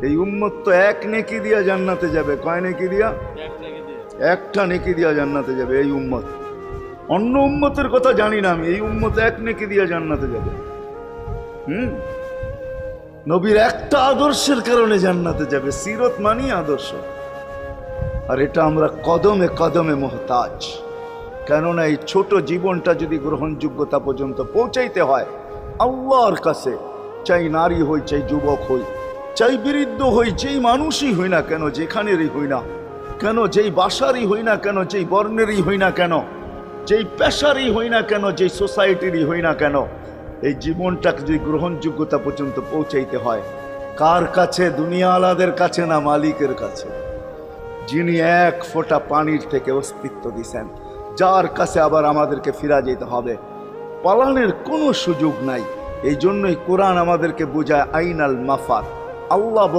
এই উম্মত তো এক নেকি দিয়া জান্নাতে যাবে। কয় নেকি দিয়া? একটা নেকি দিয়া জান্নাতে যাবে এই উম্মত। অন্য উম্মতের কথা জানি না আমি, এই উম্মত এক নেকি দিয়া জান্নাতে যাবে। নবীর একটা আদর্শের কারণে জান্নাতে যাবে। সিরত মানি আদর্শ, আর এটা আমরা কদমে কদমে মুহতাজ। কেননা এই ছোট জীবনটা যদি গ্রহণযোগ্যতা পর্যন্ত পৌঁছাইতে হয় আল্লাহর কাছে, চাই নারী হই, চাই যুবক হই, চাই বৃদ্ধ হই, যেই মানুষই হই না কেন, যেখানেরই হই না কেন, যেই বাসারই হই না কেন, যেই বর্ণেরই হই না কেন, যেই পেশারই হই না কেন, যেই সোসাইটিরই হই না কেন, এই জীবনটাকে যদি গ্রহণযোগ্যতা পর্যন্ত পৌঁছাইতে হয় কার কাছে? দুনিয়া আলাদের কাছে না, মালিকের কাছে, যিনি এক ফোঁটা পানির থেকে অস্তিত্ব দিছেন, যার কাছে আবার আমাদেরকে ফিরা যেতে হবে। পালানের কোনো সুযোগ নাই। এই জন্যই কোরআন আমাদেরকে বোঝায় আইনাল মাফার। আল্লাহ